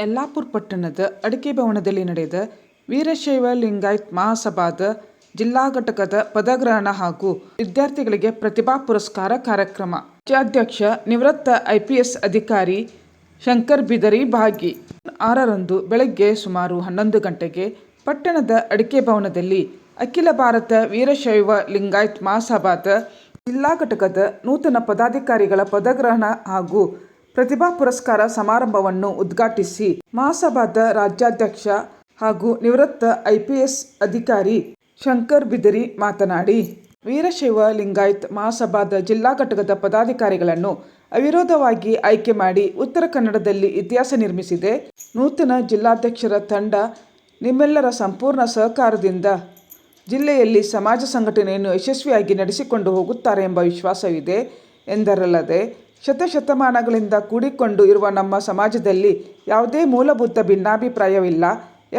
ಯಲ್ಲಾಪುರ ಪಟ್ಟಣದ ಅಡಿಕೆ ಭವನದಲ್ಲಿ ನಡೆದ ವೀರಶೈವ ಲಿಂಗಾಯತ್ ಮಹಾಸಭಾದ ಜಿಲ್ಲಾ ಘಟಕದ ಪದಗ್ರಹಣ ಹಾಗೂ ವಿದ್ಯಾರ್ಥಿಗಳಿಗೆ ಪ್ರತಿಭಾ ಪುರಸ್ಕಾರ ಕಾರ್ಯಕ್ರಮ. ರಾಜ್ಯಾಧ್ಯಕ್ಷ ನಿವೃತ್ತ IPS ಅಧಿಕಾರಿ ಶಂಕರ್ ಬಿದರಿ ಭಾಗಿ. 6ರಂದು ಬೆಳಗ್ಗೆ ಸುಮಾರು 11 ಗಂಟೆಗೆ ಪಟ್ಟಣದ ಅಡಿಕೆ ಭವನದಲ್ಲಿ ಅಖಿಲ ಭಾರತ ವೀರಶೈವ ಲಿಂಗಾಯತ್ ಮಹಾಸಭಾದ ಜಿಲ್ಲಾ ಘಟಕದ ನೂತನ ಪದಾಧಿಕಾರಿಗಳ ಪದಗ್ರಹಣ ಹಾಗೂ ಪ್ರತಿಭಾ ಪುರಸ್ಕಾರ ಸಮಾರಂಭವನ್ನು ಉದ್ಘಾಟಿಸಿ ಮಹಾಸಭಾದ ರಾಜ್ಯಾಧ್ಯಕ್ಷ ಹಾಗೂ ನಿವೃತ್ತ IPS ಅಧಿಕಾರಿ ಶಂಕರ್ ಬಿದರಿ ಮಾತನಾಡಿ, ವೀರಶೈವ ಲಿಂಗಾಯತ್ ಮಹಾಸಭಾದ ಜಿಲ್ಲಾ ಘಟಕದ ಪದಾಧಿಕಾರಿಗಳನ್ನು ಅವಿರೋಧವಾಗಿ ಆಯ್ಕೆ ಮಾಡಿ ಉತ್ತರ ಕನ್ನಡದಲ್ಲಿ ಇತಿಹಾಸ ನಿರ್ಮಿಸಿದೆ. ನೂತನ ಜಿಲ್ಲಾಧ್ಯಕ್ಷರ ತಂಡ ನಿಮ್ಮೆಲ್ಲರ ಸಂಪೂರ್ಣ ಸಹಕಾರದಿಂದ ಜಿಲ್ಲೆಯಲ್ಲಿ ಸಮಾಜ ಸಂಘಟನೆಯನ್ನು ಯಶಸ್ವಿಯಾಗಿ ನಡೆಸಿಕೊಂಡು ಹೋಗುತ್ತಾರೆ ಎಂಬ ವಿಶ್ವಾಸವಿದೆ ಎಂದರಲ್ಲದೆ, ಶತಶತಮಾನಗಳಿಂದ ಕೂಡಿಕೊಂಡು ಇರುವ ನಮ್ಮ ಸಮಾಜದಲ್ಲಿ ಯಾವುದೇ ಮೂಲಭೂತ ಭಿನ್ನಾಭಿಪ್ರಾಯವಿಲ್ಲ.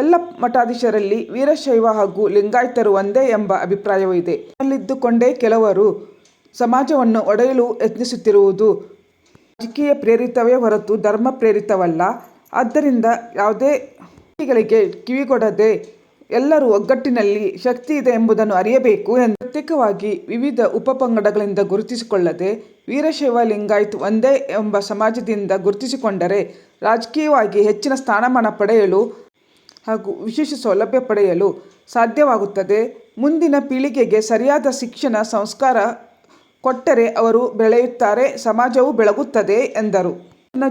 ಎಲ್ಲ ಮಠಾಧೀಶರಲ್ಲಿ ವೀರಶೈವ ಹಾಗೂ ಲಿಂಗಾಯತರು ಒಂದೇ ಎಂಬ ಅಭಿಪ್ರಾಯವೂ ಇದೆ. ಅಲ್ಲಿದ್ದುಕೊಂಡೇ ಕೆಲವರು ಸಮಾಜವನ್ನು ಒಡೆಯಲು ಯತ್ನಿಸುತ್ತಿರುವುದು ರಾಜಕೀಯ ಪ್ರೇರಿತವೇ ಹೊರತು ಧರ್ಮ ಪ್ರೇರಿತವಲ್ಲ. ಆದ್ದರಿಂದ ಯಾವುದೇ ಗಳಿಗೆ ಕಿವಿಗೊಡದೆ ಎಲ್ಲರೂ ಒಗ್ಗಟ್ಟಿನಲ್ಲಿ ಶಕ್ತಿ ಇದೆ ಎಂಬುದನ್ನು ಅರಿಯಬೇಕು ಎಂದು ಪ್ರತ್ಯೇಕವಾಗಿ ವಿವಿಧ ಉಪಪಂಗಡಗಳಿಂದ ಗುರುತಿಸಿಕೊಳ್ಳದೆ ವೀರಶೈವ ಲಿಂಗಾಯತ್ ಒಂದೇ ಎಂಬ ಸಮಾಜದಿಂದ ಗುರುತಿಸಿಕೊಂಡರೆ ರಾಜಕೀಯವಾಗಿ ಹೆಚ್ಚಿನ ಸ್ಥಾನಮಾನ ಪಡೆಯಲು ಹಾಗೂ ವಿಶೇಷ ಸೌಲಭ್ಯ ಪಡೆಯಲು ಸಾಧ್ಯವಾಗುತ್ತದೆ. ಮುಂದಿನ ಪೀಳಿಗೆಗೆ ಸರಿಯಾದ ಶಿಕ್ಷಣ ಸಂಸ್ಕಾರ ಕೊಟ್ಟರೆ ಅವರು ಬೆಳೆಯುತ್ತಾರೆ, ಸಮಾಜವು ಬೆಳಗುತ್ತದೆ ಎಂದರು.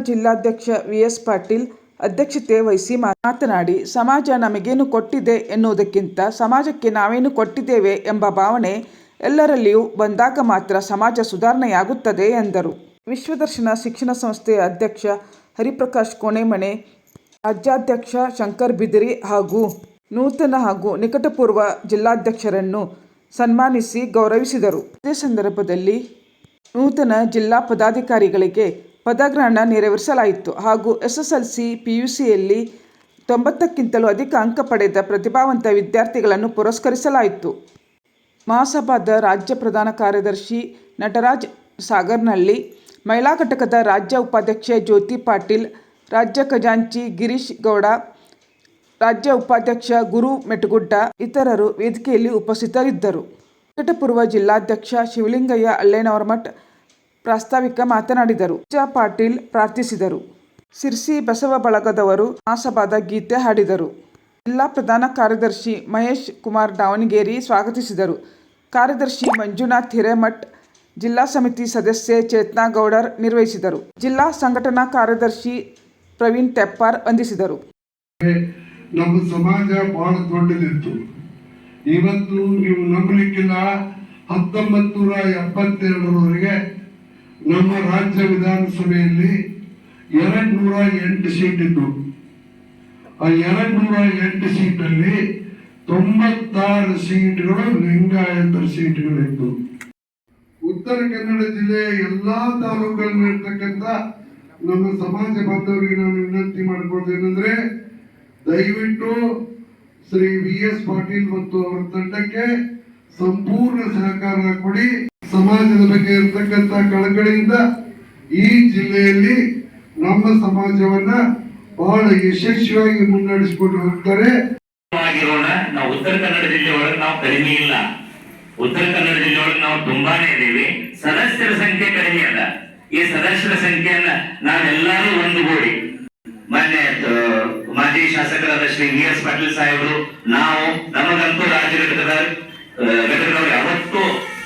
ಜಿಲ್ಲಾಧ್ಯಕ್ಷ VS ಪಾಟೀಲ್ ಅಧ್ಯಕ್ಷತೆ ವಹಿಸಿ ಮಾತನಾಡಿ, ಸಮಾಜ ನಮಗೇನು ಕೊಟ್ಟಿದೆ ಎನ್ನುವುದಕ್ಕಿಂತ ಸಮಾಜಕ್ಕೆ ನಾವೇನು ಕೊಟ್ಟಿದ್ದೇವೆ ಎಂಬ ಭಾವನೆ ಎಲ್ಲರಲ್ಲಿಯೂ ಬಂದಾಗ ಮಾತ್ರ ಸಮಾಜ ಸುಧಾರಣೆಯಾಗುತ್ತದೆ ಎಂದರು. ವಿಶ್ವದರ್ಶನ ಶಿಕ್ಷಣ ಸಂಸ್ಥೆಯ ಅಧ್ಯಕ್ಷ ಹರಿಪ್ರಕಾಶ್ ಕೋಣೆಮನೆ, ರಾಜ್ಯಾಧ್ಯಕ್ಷ ಶಂಕರ್ ಬಿದರಿ ಹಾಗೂ ನೂತನ ಹಾಗೂ ನಿಕಟಪೂರ್ವ ಜಿಲ್ಲಾಧ್ಯಕ್ಷರನ್ನು ಸನ್ಮಾನಿಸಿ ಗೌರವಿಸಿದರು. ಇದೇ ಸಂದರ್ಭದಲ್ಲಿ ನೂತನ ಜಿಲ್ಲಾ ಪದಾಧಿಕಾರಿಗಳಿಗೆ ಪದಗ್ರಹಣ ನೆರವೇರಿಸಲಾಯಿತು ಹಾಗೂ SSLC PUCಯಲ್ಲಿ 90ಕ್ಕಿಂತಲೂ ಅಧಿಕ ಅಂಕ ಪಡೆದ ಪ್ರತಿಭಾವಂತ ವಿದ್ಯಾರ್ಥಿಗಳನ್ನು ಪುರಸ್ಕರಿಸಲಾಯಿತು. ಮಹಾಸಭಾದ ರಾಜ್ಯ ಪ್ರಧಾನ ಕಾರ್ಯದರ್ಶಿ ನಟರಾಜ್ ಸಾಗರ್ನಹಳ್ಳಿ, ಮಹಿಳಾ ಘಟಕದ ರಾಜ್ಯ ಉಪಾಧ್ಯಕ್ಷೆ ಜ್ಯೋತಿ ಪಾಟೀಲ್, ರಾಜ್ಯ ಖಜಾಂಚಿ ಗಿರೀಶ್ ಗೌಡ, ರಾಜ್ಯ ಉಪಾಧ್ಯಕ್ಷ ಗುರು ಮೆಟಗುಡ್ಡ ಇತರರು ವೇದಿಕೆಯಲ್ಲಿ ಉಪಸ್ಥಿತರಿದ್ದರು. ನಿಕಟಪೂರ್ವ ಜಿಲ್ಲಾಧ್ಯಕ್ಷ ಶಿವಲಿಂಗಯ್ಯ ಅಳ್ಳೇನವರಮಠ ಪ್ರಾಸ್ತಾವಿಕ ಮಾತನಾಡಿದರು. ಪಾಟೀಲ್ ಪ್ರಾರ್ಥಿಸಿದರು. ಸಿರ್ಸಿ ಬಸವ ಬಳಗದವರು ಮಹಾಸಭಾದ ಗೀತೆ ಹಾಡಿದರು. ಜಿಲ್ಲಾ ಪ್ರಧಾನ ಕಾರ್ಯದರ್ಶಿ ಮಹೇಶ್ ಕುಮಾರ್ ದಾವಣಗೆರೆ ಸ್ವಾಗತಿಸಿದರು. ಕಾರ್ಯದರ್ಶಿ ಮಂಜುನಾಥ್ ಹಿರೇಮಠ್, ಜಿಲ್ಲಾ ಸಮಿತಿ ಸದಸ್ಯೆ ಚೇತನಾ ಗೌಡರ್ ನಿರ್ವಹಿಸಿದರು. ಜಿಲ್ಲಾ ಸಂಘಟನಾ ಕಾರ್ಯದರ್ಶಿ ಪ್ರವೀಣ್ ತೆಪ್ಪಾರ್ ವಂದಿಸಿದರು. ನಮ್ಮ ಸಮಾಜ ಬಹಳ ದೊಡ್ಡದಿತ್ತು. ಇವತ್ತು ನೀವು ನಂಬಲಿಕ್ಕಿಲ್ಲ, 1972ರವರೆಗೆ ನಮ್ಮ ರಾಜ್ಯ ವಿಧಾನಸಭೆಯಲ್ಲಿ 208 ಸೀಟ್ ಇದ್ದು, ಆ 208 ಸೀಟಲ್ಲಿ 96 ಸೀಟ್ಗಳು ಲಿಂಗಾಯತರ ಸೀಟ್ಗಳಿತ್ತು. ಉತ್ತರ ಕನ್ನಡ ಜಿಲ್ಲೆಯ ಎಲ್ಲಾ ತಾಲೂಕಲ್ಲಿರ್ತಕ್ಕಂಥ ನಮ್ಮ ಸಮಾಜ ಬಾಂಧವರಿಗೆ ನಾನು ವಿನಂತಿ ಮಾಡಿಕೊಳ್ಳೋದೇನೆಂದ್ರೆ, ದಯವಿಟ್ಟು ಶ್ರೀ VS ಪಾಟೀಲ್ ಮತ್ತು ಅವರ ತಂಡಕ್ಕೆ ಸಂಪೂರ್ಣ ಸಹಕಾರ ಕೊಡಿ. ಸಮಾಜದ ಬಗ್ಗೆ ಇರತಕ್ಕಂಥ ಕಳಕಳಿಯಿಂದ ಈ ಜಿಲ್ಲೆಯಲ್ಲಿ ನಮ್ಮ ಸಮಾಜವನ್ನ ಬಹಳ ಯಶಸ್ವಿಯಾಗಿ ಮುನ್ನಡೆಸಿಕೊಂಡು ಹೋಗ್ತಾರೆ. ನಾವು ಉತ್ತರ ಕನ್ನಡ ಜಿಲ್ಲೆ ಒಳಗೆ ನಾವು ಕಡಿಮೆ ಇಲ್ಲ, ಉತ್ತರ ಕನ್ನಡ ಜಿಲ್ಲೆ ಒಳಗೆ ನಾವು ತುಂಬಾನೇ ಇದ್ದೀವಿ. ಸದಸ್ಯರ ಸಂಖ್ಯೆ ಕಡಿಮೆ ಅಲ್ಲ. ಈ ಸದಸ್ಯರ ಸಂಖ್ಯೆಯನ್ನ ನಾವೆಲ್ಲರೂ ಒಂದುಗೂಡಿ ಮೊನ್ನೆ ಮಾಜಿ ಶಾಸಕರಾದ ಶ್ರೀ VS ಪಾಟೀಲ್ ಸಾಹೇಬರು, ನಾವು ನಮಗಂತೂ ರಾಜ್ಯ ಘಟಕದವ್ರು ಯಾವತ್ತೂ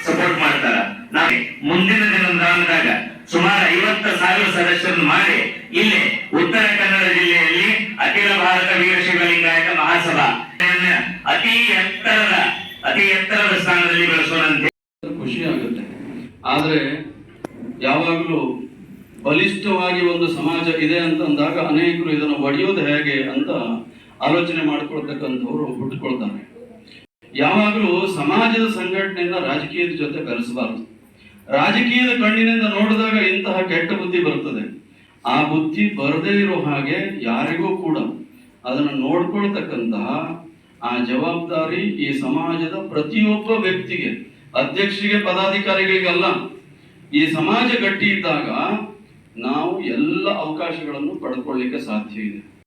ಸಪೋರ್ಟ್ ಮಾಡ್ತಾರ. ನಾವು ಮುಂದಿನ ದಿನದಾಗ ಸುಮಾರು 50,000 ಸದಸ್ಯರನ್ನು ಮಾಡಿ ಇಲ್ಲಿ ಉತ್ತರ ಕನ್ನಡ ಜಿಲ್ಲೆಯಲ್ಲಿ ಅಖಿಲ ಭಾರತ ವೀರಶೈವ ಲಿಂಗಾಯತ ಮಹಾಸಭಾ ಅತಿ ಎತ್ತರದ ಸ್ಥಾನದಲ್ಲಿ ಬೆಳೆಸೋಣಂತೆ ಖುಷಿ ಆಗುತ್ತೆ. ಆದ್ರೆ ಯಾವಾಗಲೂ ಬಲಿಷ್ಠವಾಗಿ ಒಂದು ಸಮಾಜ ಇದೆ ಅಂತಂದಾಗ ಅನೇಕರು ಇದನ್ನು ಒಡೆಯೋದು ಹೇಗೆ ಅಂತ ಆಲೋಚನೆ ಮಾಡಿಕೊಳ್ತಕ್ಕಂಥವ್ರು ಹುಟ್ಟುಕೊಳ್ತಾರೆ. ಯಾವಾಗಲೂ ಸಮಾಜದ ಸಂಘಟನೆಯನ್ನ ರಾಜಕೀಯದ ಜೊತೆ ಬೆರೆಸಬಾರದು. ರಾಜಕೀಯದ ಕಣ್ಣಿನಿಂದ ನೋಡಿದಾಗ ಇಂತಹ ಕೆಟ್ಟ ಬುದ್ಧಿ ಬರ್ತದೆ. ಆ ಬುದ್ಧಿ ಬರದೇ ಇರೋ ಹಾಗೆ ಯಾರಿಗೂ ಕೂಡ ಅದನ್ನು ನೋಡ್ಕೊಳ್ತಕ್ಕಂತಹ ಆ ಜವಾಬ್ದಾರಿ ಈ ಸಮಾಜದ ಪ್ರತಿಯೊಬ್ಬ ವ್ಯಕ್ತಿಗೆ, ಅಧ್ಯಕ್ಷರಿಗೆ ಪದಾಧಿಕಾರಿಗಳಿಗಲ್ಲ. ಈ ಸಮಾಜ ಗಟ್ಟಿ ಇದ್ದಾಗ ನಾವು ಎಲ್ಲ ಅವಕಾಶಗಳನ್ನು ಪಡ್ಕೊಳ್ಳಿಕ್ಕೆ ಸಾಧ್ಯ ಇದೆ.